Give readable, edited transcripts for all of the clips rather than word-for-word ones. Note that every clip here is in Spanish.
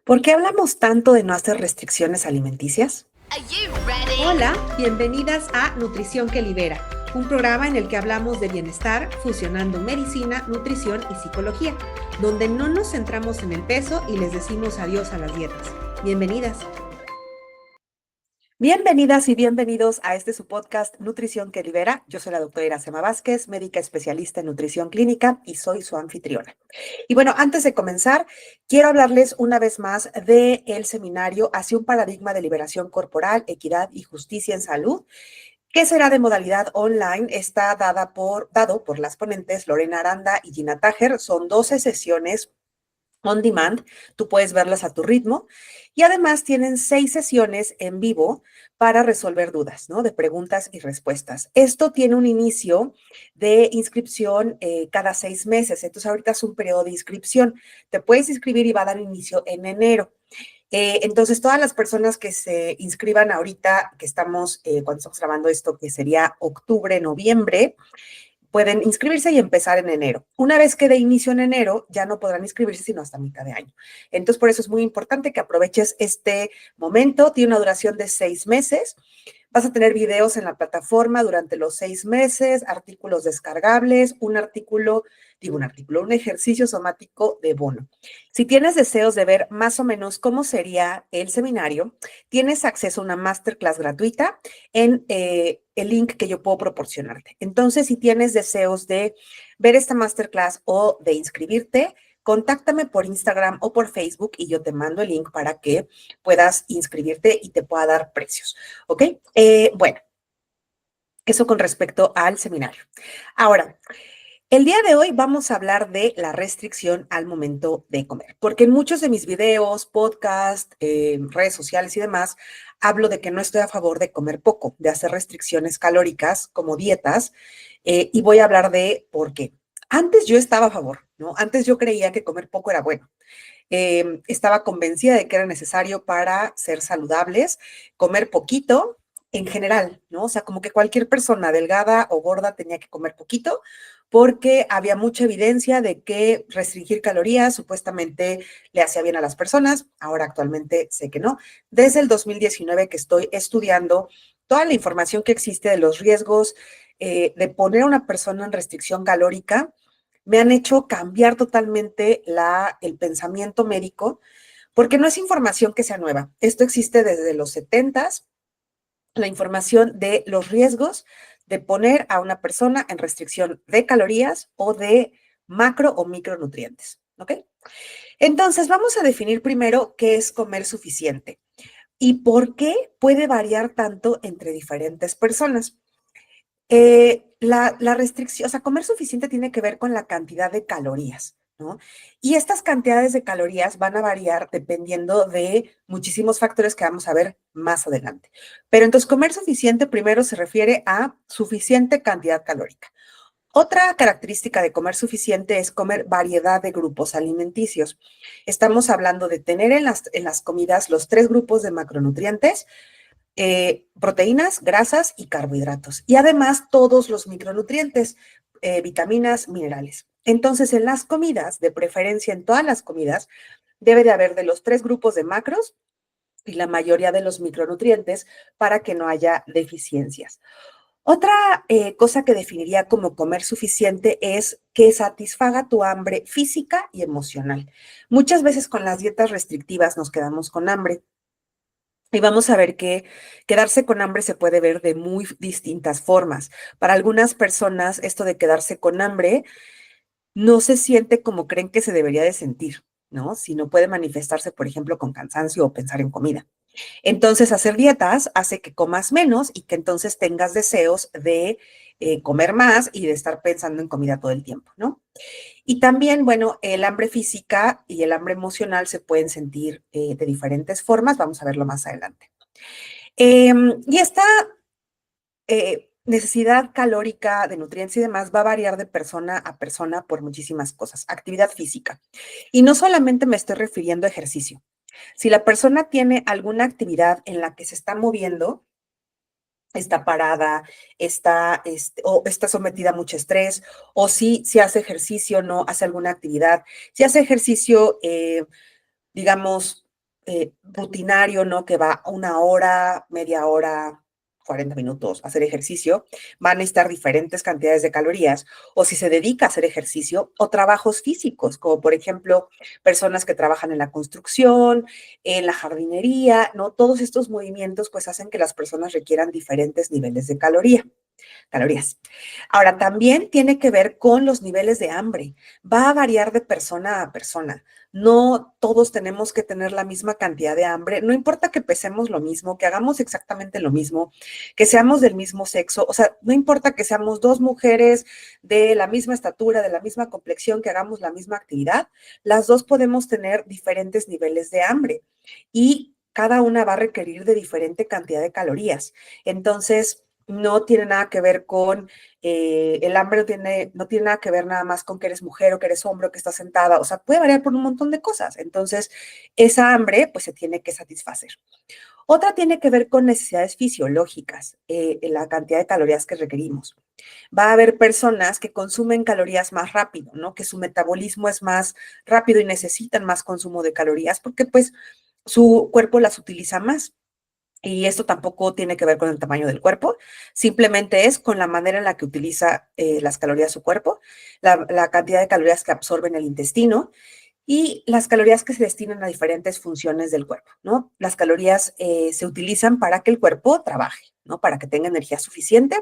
¿Por qué hablamos tanto de no hacer restricciones alimenticias? Hola, bienvenidas a Nutrición que Libera, un programa en el que hablamos de bienestar fusionando medicina, nutrición y psicología, donde no nos centramos en el peso y les decimos adiós a las dietas. Bienvenidas. Bienvenidas y bienvenidos a su podcast Nutrición que Libera. Yo soy la doctora Iracema Vázquez, médica especialista en nutrición clínica y soy su anfitriona. Y bueno, antes de comenzar, quiero hablarles una vez más del seminario Hacia un paradigma de liberación corporal, equidad y justicia en salud, que será de modalidad online. Está dado por las ponentes Lorena Aranda y Gina Tajer. Son 12 sesiones on demand, tú puedes verlas a tu ritmo y además tienen 6 sesiones en vivo para resolver dudas, ¿no? De preguntas y respuestas. Esto tiene un inicio de inscripción cada 6 meses, entonces ahorita es un periodo de inscripción. Te puedes inscribir y va a dar inicio en enero. Entonces, todas las personas que se inscriban ahorita, que estamos, cuando estamos grabando esto, que sería octubre, noviembre, pueden inscribirse y empezar en enero. Una vez que dé inicio en enero, ya no podrán inscribirse sino hasta mitad de año. Entonces, por eso es muy importante que aproveches este momento. Tiene una duración de 6 meses. Vas a tener videos en la plataforma durante los 6 meses, artículos descargables, un ejercicio somático de bono. Si tienes deseos de ver más o menos cómo sería el seminario, tienes acceso a una masterclass gratuita en el link que yo puedo proporcionarte. Entonces, si tienes deseos de ver esta masterclass o de inscribirte, contáctame por Instagram o por Facebook y yo te mando el link para que puedas inscribirte y te pueda dar precios. ¿Ok? Bueno, eso con respecto al seminario. Ahora, el día de hoy vamos a hablar de la restricción al momento de comer, porque en muchos de mis videos, podcast, redes sociales y demás, hablo de que no estoy a favor de comer poco, de hacer restricciones calóricas como dietas, y voy a hablar de por qué. Antes yo estaba a favor, ¿no? Antes yo creía que comer poco era bueno. Estaba convencida de que era necesario para ser saludables, comer poquito en general, ¿no? O sea, como que cualquier persona delgada o gorda tenía que comer poquito porque había mucha evidencia de que restringir calorías supuestamente le hacía bien a las personas. Ahora actualmente sé que no. Desde el 2019 que estoy estudiando toda la información que existe de los riesgos de poner a una persona en restricción calórica, me han hecho cambiar totalmente el pensamiento médico, porque no es información que sea nueva. Esto existe desde los 70s, la información de los riesgos de poner a una persona en restricción de calorías o de macro o micronutrientes. ¿Ok? Entonces, vamos a definir primero qué es comer suficiente y por qué puede variar tanto entre diferentes personas. La restricción, o sea, comer suficiente tiene que ver con la cantidad de calorías, ¿no? Y estas cantidades de calorías van a variar dependiendo de muchísimos factores que vamos a ver más adelante. Pero entonces, comer suficiente primero se refiere a suficiente cantidad calórica. Otra característica de comer suficiente es comer variedad de grupos alimenticios. Estamos hablando de tener en las comidas los 3 grupos de macronutrientes, proteínas, grasas y carbohidratos. Y además todos los micronutrientes, vitaminas, minerales. Entonces, en las comidas, de preferencia en todas las comidas, debe de haber de los 3 grupos de macros y la mayoría de los micronutrientes para que no haya deficiencias. Otra cosa que definiría como comer suficiente es que satisfaga tu hambre física y emocional. Muchas veces con las dietas restrictivas nos quedamos con hambre. Y vamos a ver que quedarse con hambre se puede ver de muy distintas formas. Para algunas personas, esto de quedarse con hambre no se siente como creen que se debería de sentir, ¿no? Sino puede manifestarse, por ejemplo, con cansancio o pensar en comida. Entonces, hacer dietas hace que comas menos y que entonces tengas deseos de comer más y de estar pensando en comida todo el tiempo, ¿no? Y también, bueno, el hambre física y el hambre emocional se pueden sentir de diferentes formas. Vamos a verlo más adelante. Y esta necesidad calórica de nutrientes y demás va a variar de persona a persona por muchísimas cosas. Actividad física. Y no solamente me estoy refiriendo a ejercicio. Si la persona tiene alguna actividad en la que se está moviendo, está parada, o está sometida a mucho estrés, o si hace ejercicio, no hace alguna actividad. Si hace ejercicio, digamos, rutinario, ¿no? Que va una hora, media hora, 40 minutos a hacer ejercicio, van a necesitar diferentes cantidades de calorías, o si se dedica a hacer ejercicio, o trabajos físicos, como por ejemplo, personas que trabajan en la construcción, en la jardinería, ¿no? Todos estos movimientos pues hacen que las personas requieran diferentes niveles de calorías. Ahora, también tiene que ver con los niveles de hambre. Va a variar de persona a persona. No todos tenemos que tener la misma cantidad de hambre. No importa que pesemos lo mismo, que hagamos exactamente lo mismo, que seamos del mismo sexo. O sea, no importa que seamos dos mujeres de la misma estatura, de la misma complexión, que hagamos la misma actividad. Las dos podemos tener diferentes niveles de hambre y cada una va a requerir de diferente cantidad de calorías. Entonces, no tiene nada que ver con el hambre, no tiene nada que ver nada más con que eres mujer o que eres hombre o que estás sentada, o sea, puede variar por un montón de cosas. Entonces, esa hambre pues se tiene que satisfacer. Otra tiene que ver con necesidades fisiológicas, la cantidad de calorías que requerimos. Va a haber personas que consumen calorías más rápido, ¿no? Que su metabolismo es más rápido y necesitan más consumo de calorías porque pues su cuerpo las utiliza más. Y esto tampoco tiene que ver con el tamaño del cuerpo, simplemente es con la manera en la que utiliza las calorías su cuerpo, la cantidad de calorías que absorbe en el intestino y las calorías que se destinan a diferentes funciones del cuerpo, ¿no? Las calorías se utilizan para que el cuerpo trabaje, ¿no? Para que tenga energía suficiente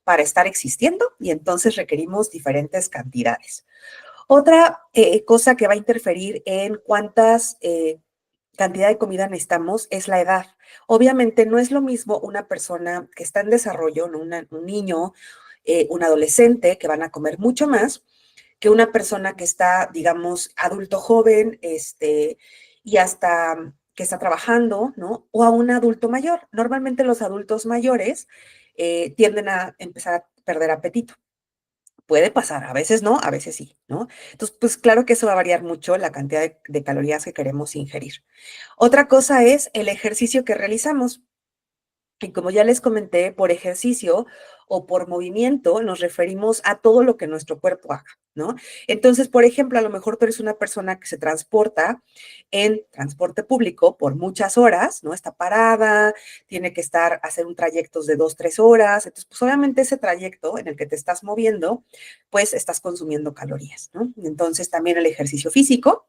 para estar existiendo y entonces requerimos diferentes cantidades. Otra cosa que va a interferir en cuántas cantidad de comida necesitamos es la edad. Obviamente no es lo mismo una persona que está en desarrollo, ¿no? Un niño, un adolescente, que van a comer mucho más que una persona que está, digamos, adulto joven, y hasta que está trabajando, ¿no? O a un adulto mayor. Normalmente los adultos mayores tienden a empezar a perder apetito. Puede pasar, a veces no, a veces sí, ¿no? Entonces, pues claro que eso va a variar mucho la cantidad de calorías que queremos ingerir. Otra cosa es el ejercicio que realizamos. Y como ya les comenté, por ejercicio o por movimiento nos referimos a todo lo que nuestro cuerpo haga, ¿no? Entonces, por ejemplo, a lo mejor tú eres una persona que se transporta en transporte público por muchas horas, ¿no? Está parada, tiene que hacer un trayecto de 2, 3 horas. Entonces, pues obviamente ese trayecto en el que te estás moviendo, pues estás consumiendo calorías, ¿no? Entonces, también el ejercicio físico.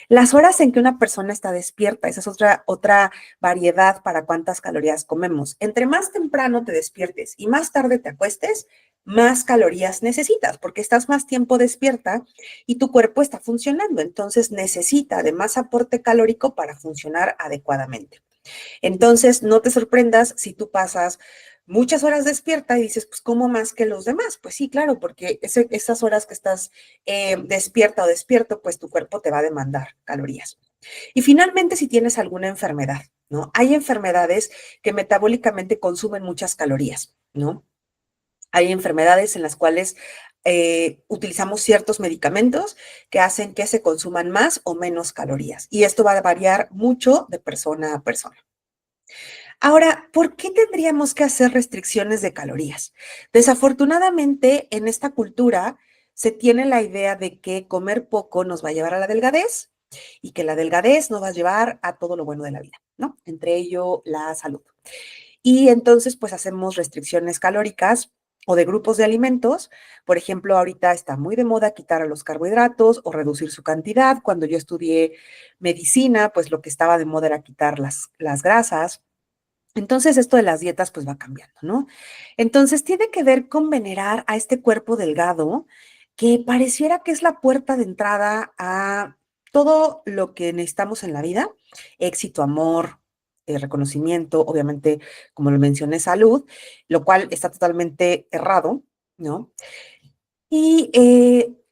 Las horas en que una persona está despierta, esa es otra variedad para cuántas calorías comemos. Entre más temprano te despiertes y más tarde te acuestes, más calorías necesitas, porque estás más tiempo despierta y tu cuerpo está funcionando. Entonces necesita de más aporte calórico para funcionar adecuadamente. Entonces, no te sorprendas si tú pasas muchas horas despierta y dices, pues, ¿cómo más que los demás? Pues sí, claro, porque esas horas que estás despierta o despierto, pues tu cuerpo te va a demandar calorías. Y finalmente, si tienes alguna enfermedad, ¿no? Hay enfermedades que metabólicamente consumen muchas calorías, ¿no? Hay enfermedades en las cuales utilizamos ciertos medicamentos que hacen que se consuman más o menos calorías. Y esto va a variar mucho de persona a persona. Ahora, ¿por qué tendríamos que hacer restricciones de calorías? Desafortunadamente, en esta cultura se tiene la idea de que comer poco nos va a llevar a la delgadez y que la delgadez nos va a llevar a todo lo bueno de la vida, ¿no? Entre ello, la salud. Y entonces, pues hacemos restricciones calóricas o de grupos de alimentos. Por ejemplo, ahorita está muy de moda quitar a los carbohidratos o reducir su cantidad. Cuando yo estudié medicina, pues lo que estaba de moda era quitar las grasas. Entonces, esto de las dietas, pues va cambiando, ¿no? Entonces, tiene que ver con venerar a este cuerpo delgado que pareciera que es la puerta de entrada a todo lo que necesitamos en la vida: éxito, amor, reconocimiento, obviamente, como lo mencioné, salud, lo cual está totalmente errado, ¿no? Y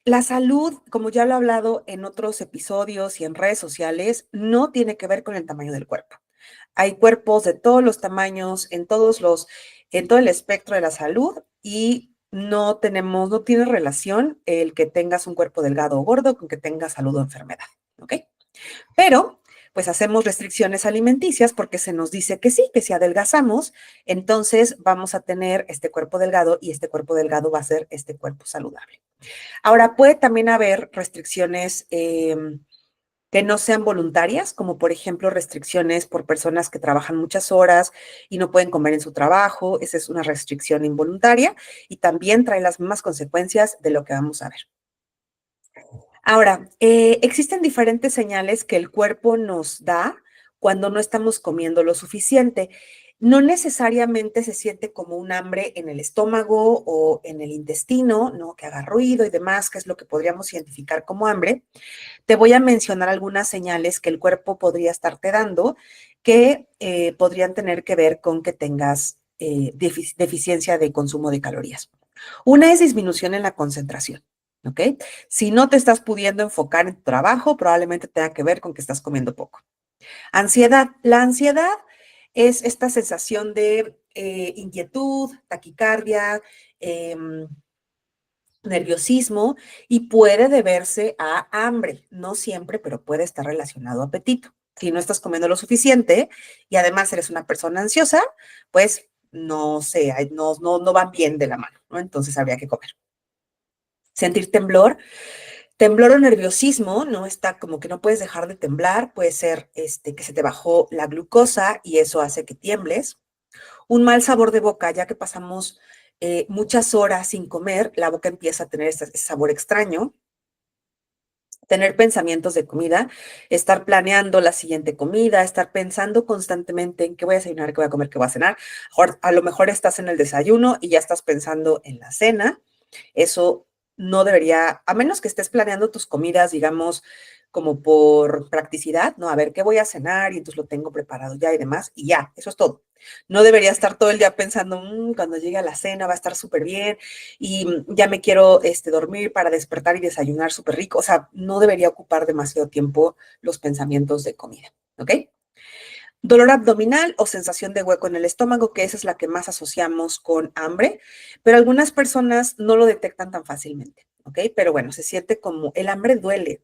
la salud, como ya lo he hablado en otros episodios y en redes sociales, no tiene que ver con el tamaño del cuerpo. Hay cuerpos de todos los tamaños, en todo el espectro de la salud y no tiene relación el que tengas un cuerpo delgado o gordo con que tengas salud o enfermedad, ¿ok? Pero, pues hacemos restricciones alimenticias porque se nos dice que sí, que si adelgazamos, entonces vamos a tener este cuerpo delgado y este cuerpo delgado va a ser este cuerpo saludable. Ahora, puede también haber restricciones que no sean voluntarias, como por ejemplo restricciones por personas que trabajan muchas horas y no pueden comer en su trabajo. Esa es una restricción involuntaria y también trae las mismas consecuencias de lo que vamos a ver. Ahora, existen diferentes señales que el cuerpo nos da cuando no estamos comiendo lo suficiente. No necesariamente se siente como un hambre en el estómago o en el intestino, ¿no? Que haga ruido y demás, que es lo que podríamos identificar como hambre. Te voy a mencionar algunas señales que el cuerpo podría estarte dando que podrían tener que ver con que tengas deficiencia de consumo de calorías. Una es disminución en la concentración, ¿ok? Si no te estás pudiendo enfocar en tu trabajo, probablemente tenga que ver con que estás comiendo poco. Ansiedad. La ansiedad es esta sensación de inquietud, taquicardia, nerviosismo y puede deberse a hambre. No siempre, pero puede estar relacionado a apetito. Si no estás comiendo lo suficiente y además eres una persona ansiosa, pues no sé, no van bien de la mano, ¿no? Entonces habría que comer. Sentir temblor. Temblor o nerviosismo, ¿no? Está como que no puedes dejar de temblar, puede ser que se te bajó la glucosa y eso hace que tiembles. Un mal sabor de boca, ya que pasamos muchas horas sin comer, la boca empieza a tener ese sabor extraño. Tener pensamientos de comida, estar planeando la siguiente comida, estar pensando constantemente en qué voy a desayunar, qué voy a comer, qué voy a cenar. A lo mejor estás en el desayuno y ya estás pensando en la cena. Eso no debería, a menos que estés planeando tus comidas, digamos, como por practicidad, ¿no? A ver, ¿qué voy a cenar? Y entonces lo tengo preparado ya y demás, y ya, eso es todo. No debería estar todo el día pensando, cuando llegue a la cena va a estar súper bien y ya me quiero dormir para despertar y desayunar súper rico. O sea, no debería ocupar demasiado tiempo los pensamientos de comida, ¿ok? Dolor abdominal o sensación de hueco en el estómago, que esa es la que más asociamos con hambre, pero algunas personas no lo detectan tan fácilmente, ¿ok? Pero bueno, se siente como el hambre duele.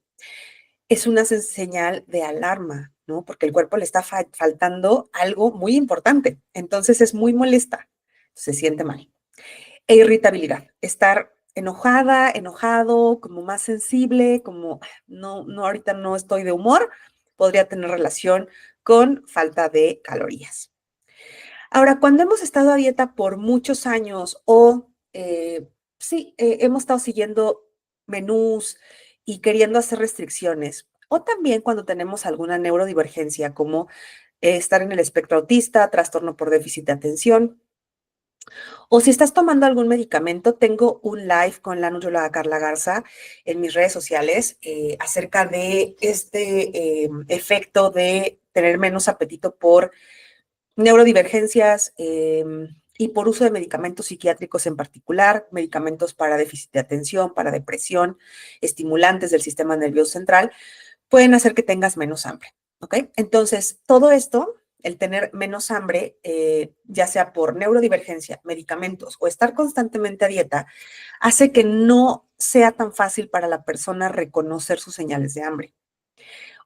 Es una señal de alarma, ¿no? Porque el cuerpo le está faltando algo muy importante. Entonces es muy molesta, se siente mal. E irritabilidad, estar enojada, enojado, como más sensible, como no, ahorita no estoy de humor, podría tener relación con falta de calorías. Ahora, cuando hemos estado a dieta por muchos años o sí, hemos estado siguiendo menús y queriendo hacer restricciones, o también cuando tenemos alguna neurodivergencia como estar en el espectro autista, trastorno por déficit de atención, o si estás tomando algún medicamento, tengo un live con la nutrióloga Carla Garza en mis redes sociales acerca de este efecto de tener menos apetito por neurodivergencias y por uso de medicamentos psiquiátricos en particular, medicamentos para déficit de atención, para depresión, estimulantes del sistema nervioso central, pueden hacer que tengas menos hambre, ¿ok? Entonces, todo esto, el tener menos hambre, ya sea por neurodivergencia, medicamentos o estar constantemente a dieta, hace que no sea tan fácil para la persona reconocer sus señales de hambre.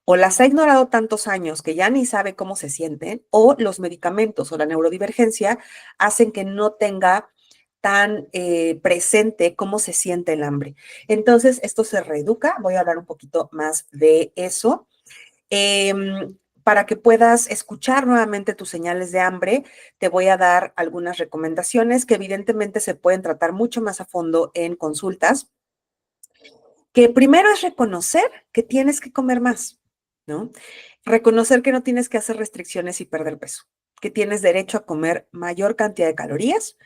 O las ha ignorado tantos años que ya ni sabe cómo se sienten, o los medicamentos o la neurodivergencia hacen que no tenga tan presente cómo se siente el hambre. Entonces, esto se reeduca. Voy a hablar un poquito más de eso. Para que puedas escuchar nuevamente tus señales de hambre, te voy a dar algunas recomendaciones que evidentemente se pueden tratar mucho más a fondo en consultas, que primero es reconocer que tienes que comer más, ¿no? Reconocer que no tienes que hacer restricciones y perder peso, que tienes derecho a comer mayor cantidad de calorías,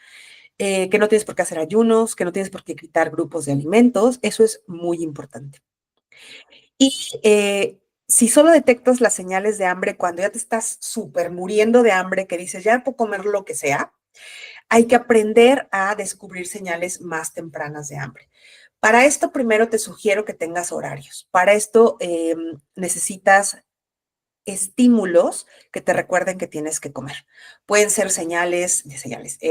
que no tienes por qué hacer ayunos, que no tienes por qué quitar grupos de alimentos. Eso es muy importante. Y si solo detectas las señales de hambre cuando ya te estás súper muriendo de hambre, que dices, ya puedo comer lo que sea, hay que aprender a descubrir señales más tempranas de hambre. Para esto, primero te sugiero que tengas horarios. Para esto necesitas estímulos que te recuerden que tienes que comer. Pueden ser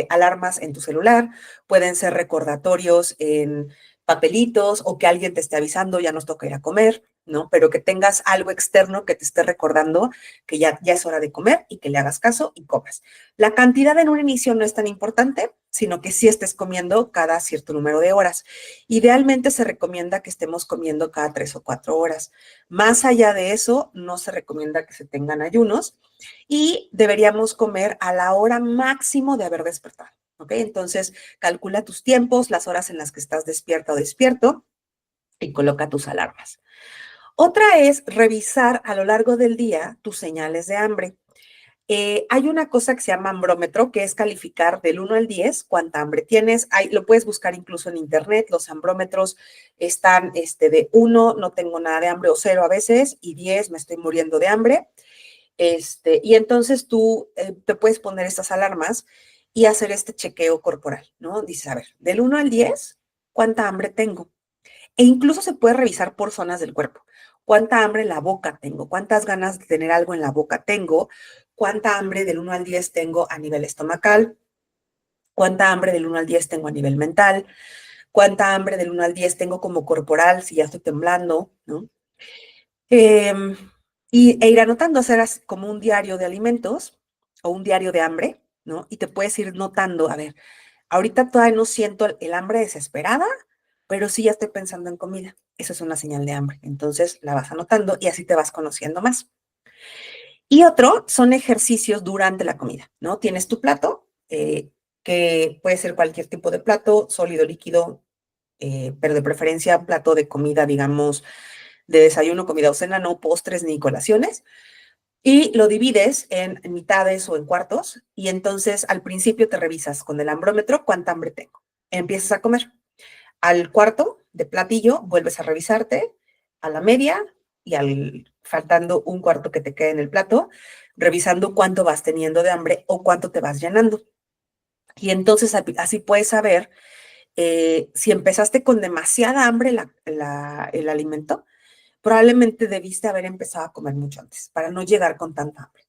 alarmas en tu celular, pueden ser recordatorios en papelitos o que alguien te esté avisando, ya nos toca ir a comer. ¿no? Pero que tengas algo externo que te esté recordando que ya es hora de comer y que le hagas caso y comas. La cantidad en un inicio no es tan importante, sino que sí estés comiendo cada cierto número de horas. Idealmente se recomienda que estemos comiendo cada 3 o 4 horas. Más allá de eso, no se recomienda que se tengan ayunos y deberíamos comer a la hora máximo de haber despertado, ¿ok? Entonces, calcula tus tiempos, las horas en las que estás despierta o despierto y coloca tus alarmas. Otra es revisar a lo largo del día tus señales de hambre. Hay una cosa que se llama hambrómetro, que es calificar del 1 al 10 cuánta hambre tienes. Lo puedes buscar incluso en internet. Los hambrómetros están de 1, no tengo nada de hambre, o 0 a veces, y 10, me estoy muriendo de hambre. Y entonces tú te puedes poner estas alarmas y hacer este chequeo corporal, ¿no? Dices, a ver, del 1 al 10, ¿cuánta hambre tengo? E incluso se puede revisar por zonas del cuerpo. ¿Cuánta hambre en la boca tengo? ¿Cuántas ganas de tener algo en la boca tengo? ¿Cuánta hambre del 1 al 10 tengo a nivel estomacal? ¿Cuánta hambre del 1 al 10 tengo a nivel mental? ¿Cuánta hambre del 1 al 10 tengo como corporal si ya estoy temblando? ¿No? E ir anotando, hacer como un diario de alimentos o un diario de hambre, ¿no? Y te puedes ir notando, a ver, ahorita todavía no siento el hambre desesperada, pero sí ya estoy pensando en comida. Eso es una señal de hambre. Entonces la vas anotando y así te vas conociendo más. Y otro son ejercicios durante la comida, ¿no? Tienes tu plato, que puede ser cualquier tipo de plato, sólido, líquido, pero de preferencia un plato de comida, digamos, de desayuno, comida o cena, no postres ni colaciones. Y lo divides en mitades o en cuartos y entonces al principio te revisas con el hambrómetro cuánta hambre tengo. Empiezas a comer. Al cuarto de platillo vuelves a revisarte, a la media y al faltando un cuarto que te quede en el plato, revisando cuánto vas teniendo de hambre o cuánto te vas llenando. Y entonces así puedes saber si empezaste con demasiada hambre el alimento, probablemente debiste haber empezado a comer mucho antes para no llegar con tanta hambre.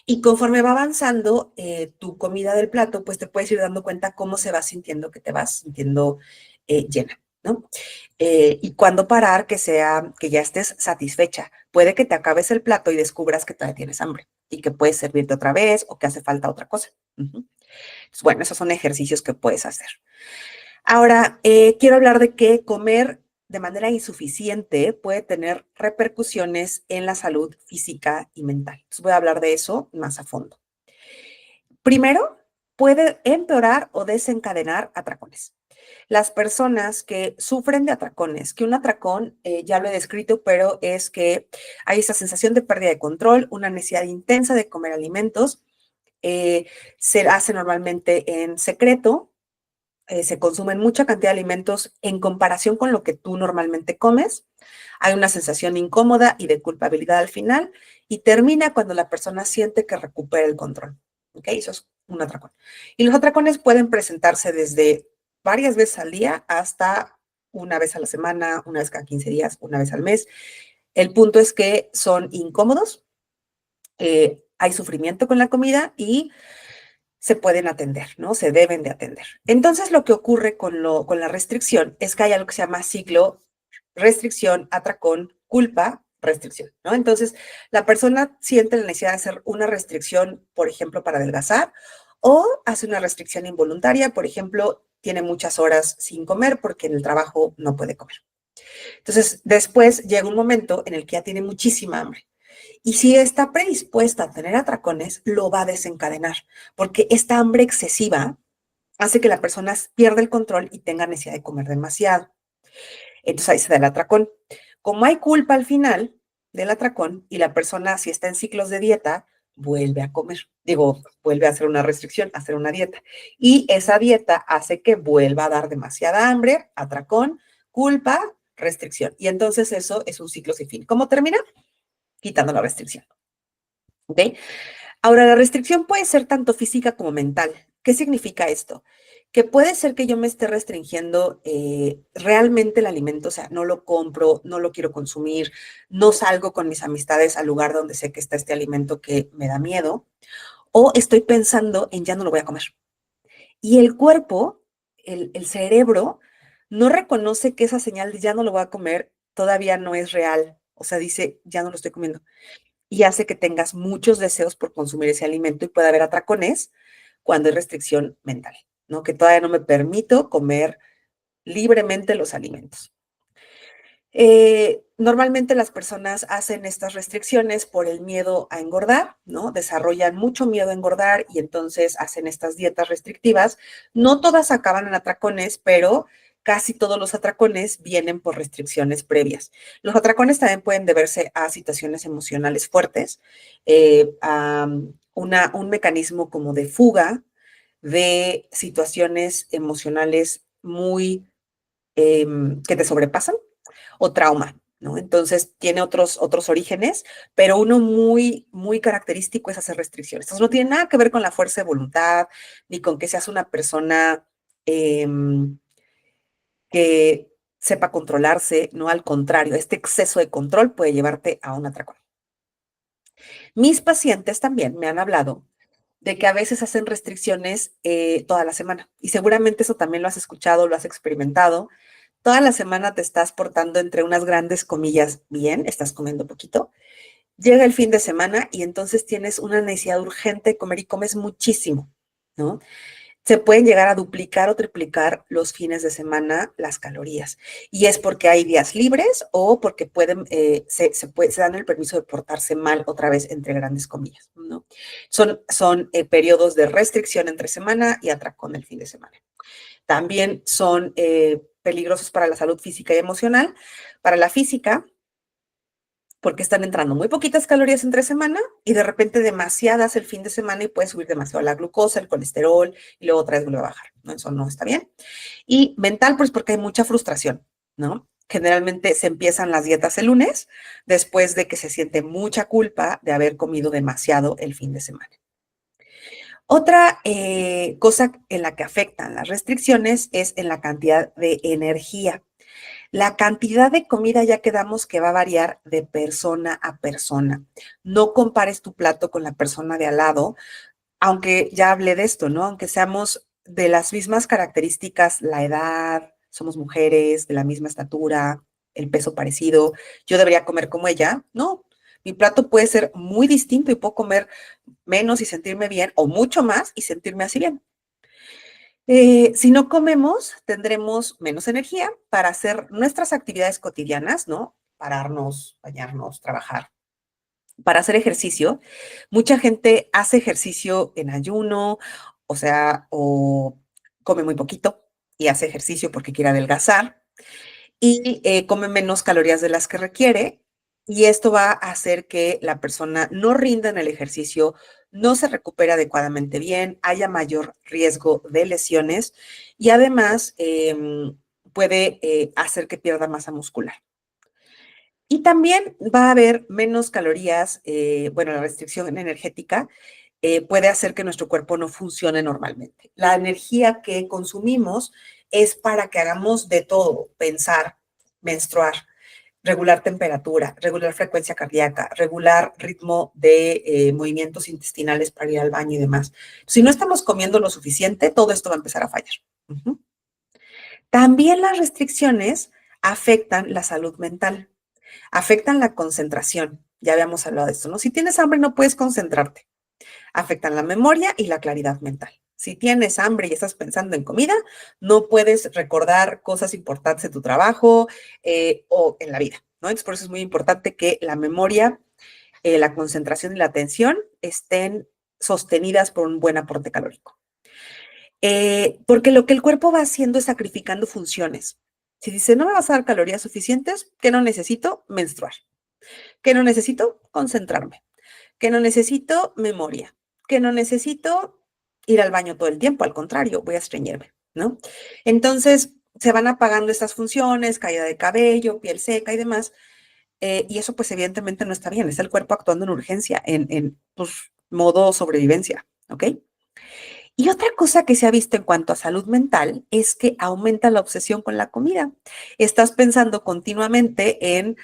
Y conforme va avanzando tu comida del plato, pues te puedes ir dando cuenta cómo se va sintiendo, que te vas sintiendo llena, ¿no? Y cuándo parar que ya estés satisfecha. Puede que te acabes el plato y descubras que todavía tienes hambre y que puedes servirte otra vez o que hace falta otra cosa. Entonces, bueno, esos son ejercicios que puedes hacer. Ahora, quiero hablar de que comer de manera insuficiente puede tener repercusiones en la salud física y mental. Entonces voy a hablar de eso más a fondo. Primero, puede empeorar o desencadenar atracones. Las personas que sufren de atracones, que un atracón, ya lo he descrito, pero es que hay esa sensación de pérdida de control, una necesidad intensa de comer alimentos, se hace normalmente en secreto, se consumen mucha cantidad de alimentos en comparación con lo que tú normalmente comes. Hay una sensación incómoda y de culpabilidad al final y termina cuando la persona siente que recupera el control. ¿Ok? Eso es un atracón. Y los atracones pueden presentarse desde varias veces al día hasta una vez a la semana, una vez cada 15 días, una vez al mes. El punto es que son incómodos, hay sufrimiento con la comida y se pueden atender, ¿no? Se deben de atender. Entonces, lo que ocurre con la restricción es que hay algo que se llama ciclo restricción, atracón, culpa, restricción, ¿no? Entonces, la persona siente la necesidad de hacer una restricción, por ejemplo, para adelgazar, o hace una restricción involuntaria, por ejemplo, tiene muchas horas sin comer porque en el trabajo no puede comer. Entonces, después llega un momento en el que ya tiene muchísima hambre. Y si está predispuesta a tener atracones, lo va a desencadenar, porque esta hambre excesiva hace que la persona pierda el control y tenga necesidad de comer demasiado. Entonces ahí se da el atracón. Como hay culpa al final del atracón y la persona, si está en ciclos de dieta, vuelve a comer. Digo, vuelve a hacer una restricción, a hacer una dieta. Y esa dieta hace que vuelva a dar demasiada hambre, atracón, culpa, restricción. Y entonces eso es un ciclo sin fin. ¿Cómo termina? Quitando la restricción. ¿Ok? Ahora, la restricción puede ser tanto física como mental. ¿Qué significa esto? Que puede ser que yo me esté restringiendo realmente el alimento, o sea, no lo compro, no lo quiero consumir, no salgo con mis amistades al lugar donde sé que está este alimento que me da miedo, o estoy pensando en ya no lo voy a comer. Y el cuerpo, el cerebro, no reconoce que esa señal de ya no lo voy a comer todavía no es real O sea, dice, ya no lo estoy comiendo. Y hace que tengas muchos deseos por consumir ese alimento y puede haber atracones cuando hay restricción mental, ¿no? Que todavía no me permito comer libremente los alimentos. Normalmente las personas hacen estas restricciones por el miedo a engordar, ¿no? Desarrollan mucho miedo a engordar y entonces hacen estas dietas restrictivas. No todas acaban en atracones, pero casi todos los atracones vienen por restricciones previas. Los atracones también pueden deberse a situaciones emocionales fuertes, a un mecanismo como de fuga de situaciones emocionales muy que te sobrepasan o trauma, ¿no? Entonces tiene otros orígenes, pero uno muy característico es hacer restricciones. Entonces no tiene nada que ver con la fuerza de voluntad, ni con que seas una persona eh, que sepa controlarse, no al contrario, este exceso de control puede llevarte a un atracón. Mis pacientes también me han hablado de que a veces hacen restricciones toda la semana y seguramente eso también lo has escuchado, lo has experimentado. Toda la semana te estás portando entre unas grandes comillas bien, estás comiendo poquito. Llega el fin de semana y entonces tienes una necesidad urgente de comer y comes muchísimo, ¿no? Se pueden llegar a duplicar o triplicar los fines de semana las calorías. Y es porque hay días libres o porque pueden, se dan el permiso de portarse mal otra vez, entre grandes comillas, ¿no? Son periodos de restricción entre semana y atracón el fin de semana. También son peligrosos para la salud física y emocional. Para la física, porque están entrando muy poquitas calorías entre semana y de repente demasiadas el fin de semana y puede subir demasiado la glucosa, el colesterol y luego otra vez vuelve a bajar, ¿no? Eso no está bien. Y mental, pues porque hay mucha frustración, ¿no? Generalmente se empiezan las dietas el lunes después de que se siente mucha culpa de haber comido demasiado el fin de semana. Otra cosa en la que afectan las restricciones es en la cantidad de energía. La cantidad de comida ya quedamos que va a variar de persona a persona. No compares tu plato con la persona de al lado, aunque ya hablé de esto, ¿no? Aunque seamos de las mismas características, la edad, somos mujeres, de la misma estatura, el peso parecido, yo debería comer como ella. No, mi plato puede ser muy distinto y puedo comer menos y sentirme bien, o mucho más y sentirme así bien. Si no comemos, tendremos menos energía para hacer nuestras actividades cotidianas, ¿no? Pararnos, bañarnos, trabajar. Para hacer ejercicio, mucha gente hace ejercicio en ayuno, o sea, o come muy poquito y hace ejercicio porque quiere adelgazar y come menos calorías de las que requiere. Y esto va a hacer que la persona no rinda en el ejercicio, no se recupere adecuadamente bien, haya mayor riesgo de lesiones y además puede hacer que pierda masa muscular. Y también va a haber menos calorías, bueno, la restricción energética puede hacer que nuestro cuerpo no funcione normalmente. La energía que consumimos es para que hagamos de todo, pensar, menstruar, regular temperatura, regular frecuencia cardíaca, regular ritmo de movimientos intestinales para ir al baño y demás. Si no estamos comiendo lo suficiente, todo esto va a empezar a fallar. Uh-huh. También las restricciones afectan la salud mental, afectan la concentración. Ya habíamos hablado de esto, ¿no? Si tienes hambre, no puedes concentrarte. Afectan la memoria y la claridad mental. Si tienes hambre y estás pensando en comida, no puedes recordar cosas importantes de tu trabajo o en la vida, ¿no? Entonces, por eso es muy importante que la memoria, la concentración y la atención estén sostenidas por un buen aporte calórico. Porque lo que el cuerpo va haciendo es sacrificando funciones. Si dice, no me vas a dar calorías suficientes, que no necesito menstruar, que no necesito concentrarme, que no necesito memoria, que no necesito ir al baño todo el tiempo, al contrario, voy a estreñirme, ¿no? Entonces, se van apagando estas funciones, caída de cabello, piel seca y demás, y eso pues evidentemente no está bien, es el cuerpo actuando en urgencia, en pues, modo sobrevivencia, ¿ok? Y otra cosa que se ha visto en cuanto a salud mental es que aumenta la obsesión con la comida. Estás pensando continuamente en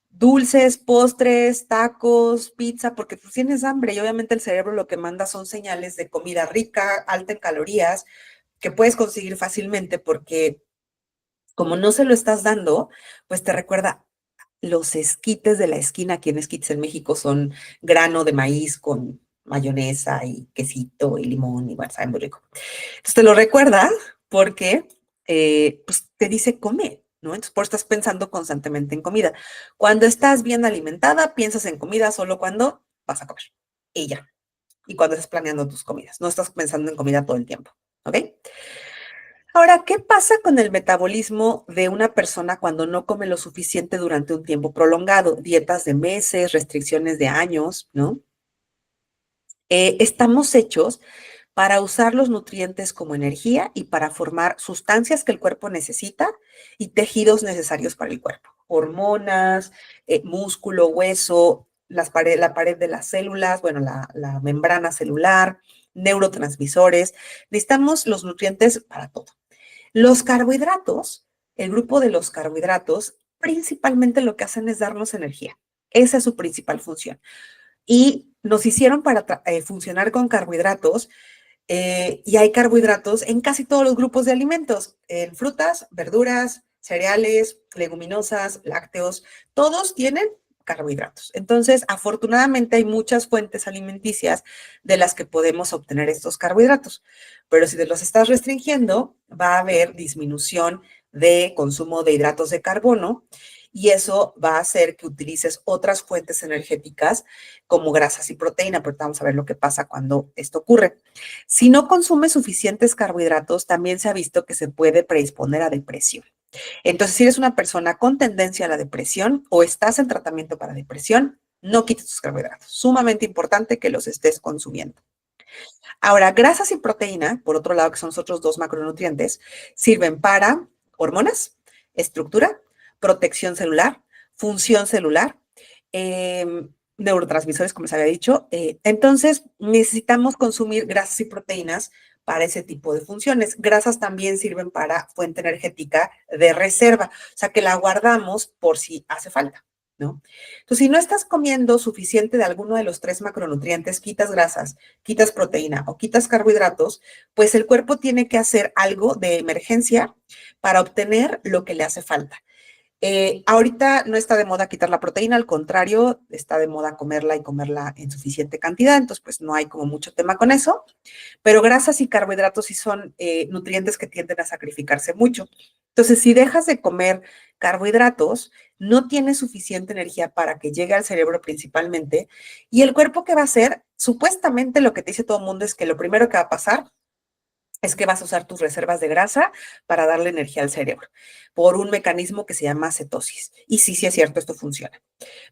dulces, postres, tacos, pizza, porque tú tienes hambre y obviamente el cerebro lo que manda son señales de comida rica, alta en calorías, que puedes conseguir fácilmente porque como no se lo estás dando, pues te recuerda, los esquites de la esquina. Aquí en Esquites en México son grano de maíz con mayonesa y quesito y limón y bueno, sabe muy rico. Entonces te lo recuerda porque pues, te dice come, ¿no? Entonces por eso estás pensando constantemente en comida. Cuando estás bien alimentada, piensas en comida solo cuando vas a comer y ya. Y cuando estás planeando tus comidas, no estás pensando en comida todo el tiempo, ¿ok? Ahora, ¿qué pasa con el metabolismo de una persona cuando no come lo suficiente durante un tiempo prolongado? Dietas de meses, restricciones de años, ¿no? Estamos hechos para usar los nutrientes como energía y para formar sustancias que el cuerpo necesita y tejidos necesarios para el cuerpo. Hormonas, músculo, hueso, la pared de las células, bueno, la membrana celular, neurotransmisores. Necesitamos los nutrientes para todo. Los carbohidratos, el grupo de los carbohidratos, principalmente lo que hacen es darnos energía. Esa es su principal función. Y nos hicieron para funcionar con carbohidratos y hay carbohidratos en casi todos los grupos de alimentos, en frutas, verduras, cereales, leguminosas, lácteos, todos tienen carbohidratos. Entonces, afortunadamente hay muchas fuentes alimenticias de las que podemos obtener estos carbohidratos, pero si te los estás restringiendo, va a haber disminución de consumo de hidratos de carbono y eso va a hacer que utilices otras fuentes energéticas como grasas y proteína, pero vamos a ver lo que pasa cuando esto ocurre. Si no consumes suficientes carbohidratos, también se ha visto que se puede predisponer a depresión. Entonces, si eres una persona con tendencia a la depresión o estás en tratamiento para depresión, no quites tus carbohidratos. Sumamente importante que los estés consumiendo. Ahora, grasas y proteína, por otro lado, que son los otros dos macronutrientes, sirven para hormonas, estructura, protección celular, función celular, neurotransmisores, como les había dicho. Entonces, necesitamos consumir grasas y proteínas para ese tipo de funciones. Grasas también sirven para fuente energética de reserva, o sea, que la guardamos por si hace falta, ¿no? Entonces, si no estás comiendo suficiente de alguno de los tres macronutrientes, quitas grasas, quitas proteína o quitas carbohidratos, pues el cuerpo tiene que hacer algo de emergencia para obtener lo que le hace falta. Ahorita no está de moda quitar la proteína, al contrario, está de moda comerla y comerla en suficiente cantidad, entonces pues no hay como mucho tema con eso, pero grasas y carbohidratos sí son nutrientes que tienden a sacrificarse mucho. Entonces, si dejas de comer carbohidratos, no tienes suficiente energía para que llegue al cerebro principalmente, y el cuerpo, ¿qué va a hacer? Supuestamente lo que te dice todo el mundo es que lo primero que va a pasar es que vas a usar tus reservas de grasa para darle energía al cerebro por un mecanismo que se llama cetosis. Y sí, sí es cierto, esto funciona.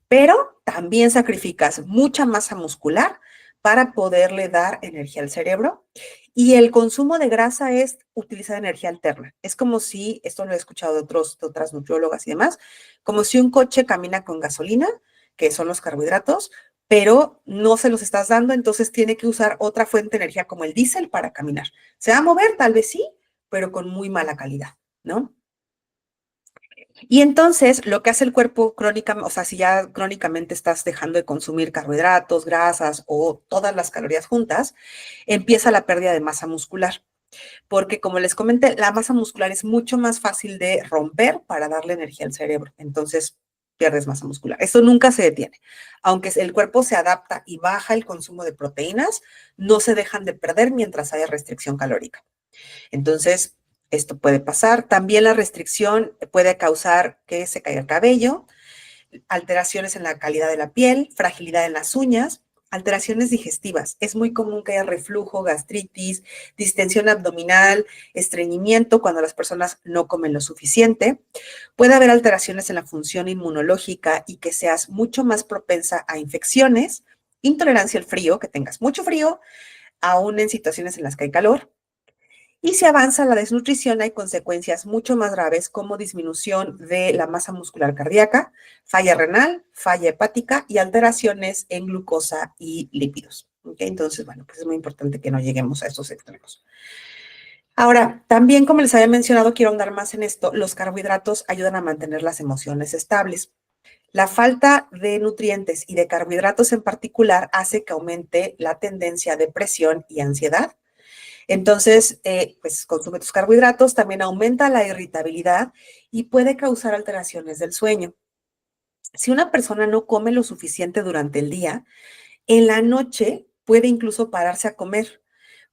Pero también sacrificas mucha masa muscular para poderle dar energía al cerebro. Y el consumo de grasa es utilizar energía alterna. Es como si, esto lo he escuchado de otras nutriólogas y demás, como si un coche camina con gasolina, que son los carbohidratos, pero no se los estás dando, entonces tiene que usar otra fuente de energía como el diésel para caminar. Se va a mover, tal vez sí, pero con muy mala calidad, ¿no? Y entonces lo que hace el cuerpo crónicamente, o sea, si ya crónicamente estás dejando de consumir carbohidratos, grasas o todas las calorías juntas, empieza la pérdida de masa muscular. Porque como les comenté, la masa muscular es mucho más fácil de romper para darle energía al cerebro. Entonces pierdes masa muscular. Eso nunca se detiene. Aunque el cuerpo se adapta y baja el consumo de proteínas, no se dejan de perder mientras haya restricción calórica. Entonces, esto puede pasar. También la restricción puede causar que se caiga el cabello, alteraciones en la calidad de la piel, fragilidad en las uñas, alteraciones digestivas. Es muy común que haya reflujo, gastritis, distensión abdominal, estreñimiento cuando las personas no comen lo suficiente. Puede haber alteraciones en la función inmunológica y que seas mucho más propensa a infecciones, intolerancia al frío, que tengas mucho frío, aún en situaciones en las que hay calor. Y si avanza la desnutrición, hay consecuencias mucho más graves como disminución de la masa muscular cardíaca, falla renal, falla hepática y alteraciones en glucosa y lípidos. ¿Okay? Entonces, bueno, pues es muy importante que no lleguemos a estos extremos. Ahora, también como les había mencionado, quiero ahondar más en esto, los carbohidratos ayudan a mantener las emociones estables. La falta de nutrientes y de carbohidratos en particular hace que aumente la tendencia a depresión y ansiedad. Entonces, pues consume tus carbohidratos, también aumenta la irritabilidad y puede causar alteraciones del sueño. Si una persona no come lo suficiente durante el día, en la noche puede incluso pararse a comer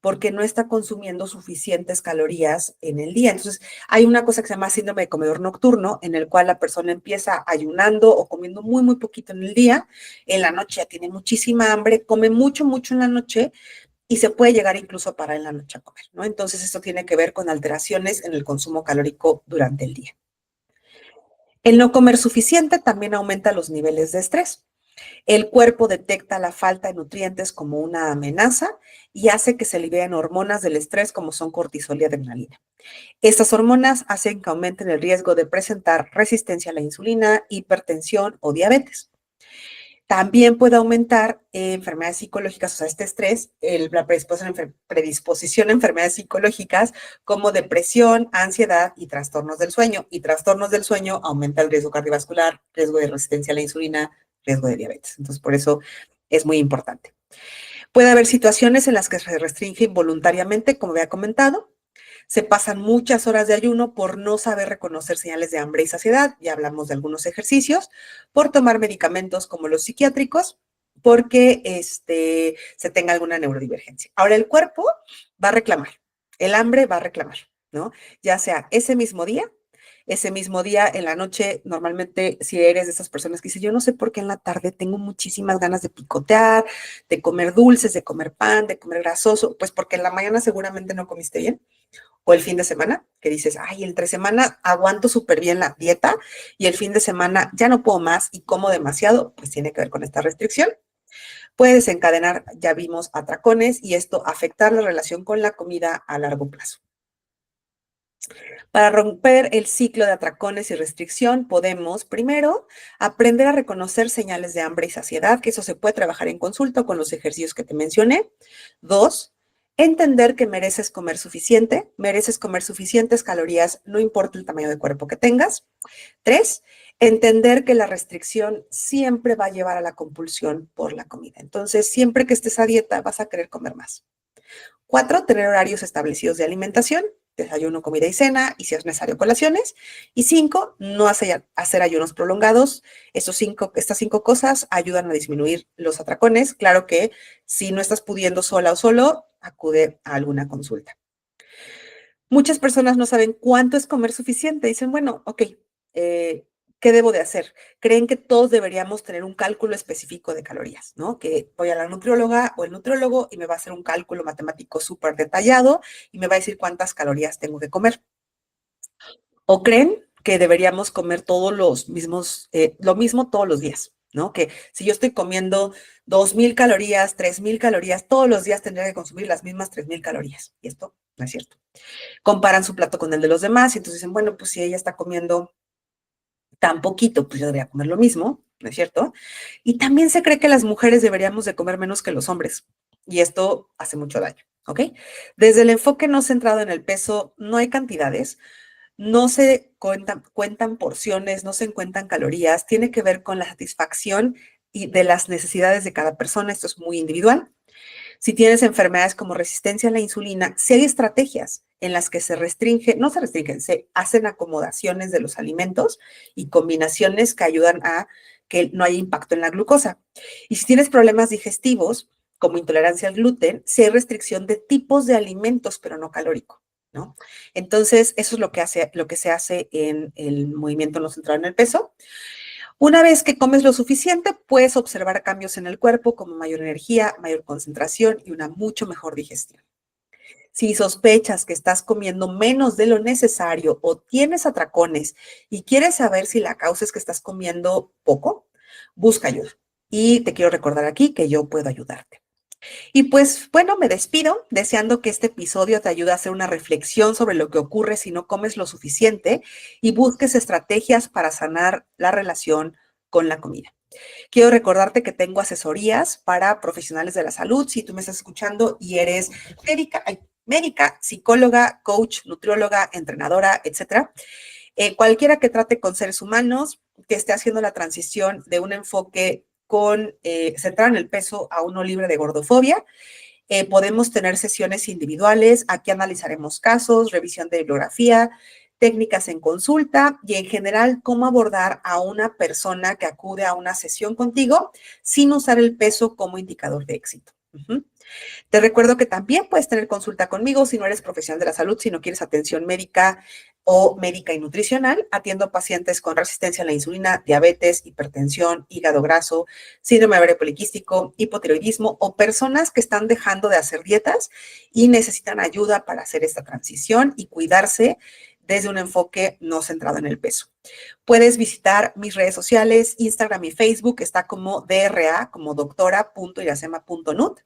porque no está consumiendo suficientes calorías en el día. Entonces, hay una cosa que se llama síndrome de comedor nocturno, en el cual la persona empieza ayunando o comiendo muy, muy poquito en el día. En la noche ya tiene muchísima hambre, come mucho, mucho en la noche y se puede llegar incluso a parar en la noche a comer, ¿no? Entonces, esto tiene que ver con alteraciones en el consumo calórico durante el día. El no comer suficiente también aumenta los niveles de estrés. El cuerpo detecta la falta de nutrientes como una amenaza y hace que se liberen hormonas del estrés como son cortisol y adrenalina. Estas hormonas hacen que aumenten el riesgo de presentar resistencia a la insulina, hipertensión o diabetes. También puede aumentar enfermedades psicológicas, o sea, este estrés, la predisposición a enfermedades psicológicas como depresión, ansiedad y trastornos del sueño. Y trastornos del sueño aumenta el riesgo cardiovascular, riesgo de resistencia a la insulina, riesgo de diabetes. Entonces, por eso es muy importante. Puede haber situaciones en las que se restringe involuntariamente, como había comentado. Se pasan muchas horas de ayuno por no saber reconocer señales de hambre y saciedad. Ya hablamos de algunos ejercicios. Por tomar medicamentos como los psiquiátricos, porque se tenga alguna neurodivergencia. Ahora, el cuerpo va a reclamar. El hambre va a reclamar, ¿no? Ya sea ese mismo día en la noche, normalmente si eres de esas personas que dicen, yo no sé por qué en la tarde tengo muchísimas ganas de picotear, de comer dulces, de comer pan, de comer grasoso, pues porque en la mañana seguramente no comiste bien, o el fin de semana, que dices, ay, entre semana aguanto súper bien la dieta y el fin de semana ya no puedo más y como demasiado, pues tiene que ver con esta restricción. Puede desencadenar, ya vimos, atracones y esto afectar la relación con la comida a largo plazo. Para romper el ciclo de atracones y restricción, podemos, primero, aprender a reconocer señales de hambre y saciedad, que eso se puede trabajar en consulta con los ejercicios que te mencioné. Dos, entender que mereces comer suficientes calorías, no importa el tamaño de cuerpo que tengas. Tres, entender que la restricción siempre va a llevar a la compulsión por la comida. Entonces, siempre que estés a dieta, vas a querer comer más. 4, tener horarios establecidos de alimentación, desayuno, comida y cena, y si es necesario, colaciones. Y 5, no hacer ayunos prolongados. Estas 5 cosas ayudan a disminuir los atracones. Claro que si no estás pudiendo sola o solo, acude a alguna consulta. Muchas personas no saben cuánto es comer suficiente. Dicen, bueno, ok, ¿qué debo de hacer? Creen que todos deberíamos tener un cálculo específico de calorías, ¿no? Que voy a la nutrióloga o el nutriólogo y me va a hacer un cálculo matemático súper detallado y me va a decir cuántas calorías tengo que comer. O creen que deberíamos comer lo mismo todos los días, ¿no? Que si yo estoy comiendo 2,000 calorías, 3,000 calorías, todos los días tendría que consumir las mismas 3,000 calorías. Y esto no es cierto. Comparan su plato con el de los demás y entonces dicen, bueno, pues si ella está comiendo tan poquito, pues yo debería comer lo mismo, ¿no es cierto? Y también se cree que las mujeres deberíamos de comer menos que los hombres y esto hace mucho daño, ¿ok? Desde el enfoque no centrado en el peso, no hay cantidades, no se cuentan porciones, no se cuentan calorías, tiene que ver con la satisfacción y de las necesidades de cada persona, esto es muy individual. Si tienes enfermedades como resistencia a la insulina, si hay estrategias en las que no se restringen, se hacen acomodaciones de los alimentos y combinaciones que ayudan a que no haya impacto en la glucosa. Y si tienes problemas digestivos, como intolerancia al gluten, si hay restricción de tipos de alimentos, pero no calórico, ¿no? Entonces, eso es lo que se hace en el movimiento no centrado en el peso. Una vez que comes lo suficiente, puedes observar cambios en el cuerpo como mayor energía, mayor concentración y una mucho mejor digestión. Si sospechas que estás comiendo menos de lo necesario o tienes atracones y quieres saber si la causa es que estás comiendo poco, busca ayuda. Y te quiero recordar aquí que yo puedo ayudarte. Y pues bueno, me despido deseando que este episodio te ayude a hacer una reflexión sobre lo que ocurre si no comes lo suficiente y busques estrategias para sanar la relación con la comida. Quiero recordarte que tengo asesorías para profesionales de la salud. Si tú me estás escuchando y eres médica, psicóloga, coach, nutrióloga, entrenadora, etcétera, cualquiera que trate con seres humanos, que esté haciendo la transición de un enfoque centrado en el peso a uno libre de gordofobia. Podemos tener sesiones individuales, aquí analizaremos casos, revisión de bibliografía, técnicas en consulta y en general cómo abordar a una persona que acude a una sesión contigo sin usar el peso como indicador de éxito. Te recuerdo que también puedes tener consulta conmigo si no eres profesional de la salud, si no quieres atención médica o médica y nutricional. Atiendo a pacientes con resistencia a la insulina, diabetes, hipertensión, hígado graso, síndrome ovario poliquístico, hipotiroidismo o personas que están dejando de hacer dietas y necesitan ayuda para hacer esta transición y cuidarse desde un enfoque no centrado en el peso. Puedes visitar mis redes sociales, Instagram y Facebook, está como DRA, como doctora.iracema.nut.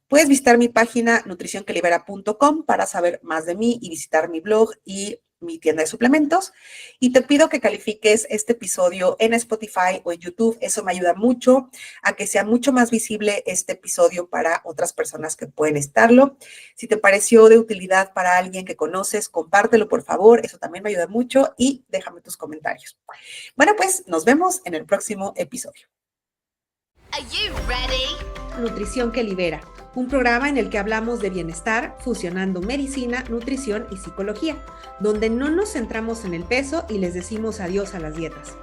Puedes visitar mi página nutricionquelibera.com para saber más de mí y visitar mi blog y mi tienda de suplementos. Y te pido que califiques este episodio en Spotify o en YouTube. Eso me ayuda mucho a que sea mucho más visible este episodio para otras personas que pueden estarlo. Si te pareció de utilidad para alguien que conoces, compártelo, por favor. Eso también me ayuda mucho y déjame tus comentarios. Bueno, pues nos vemos en el próximo episodio. Are you ready? Nutrición que Libera, un programa en el que hablamos de bienestar fusionando medicina, nutrición y psicología, donde no nos centramos en el peso y les decimos adiós a las dietas.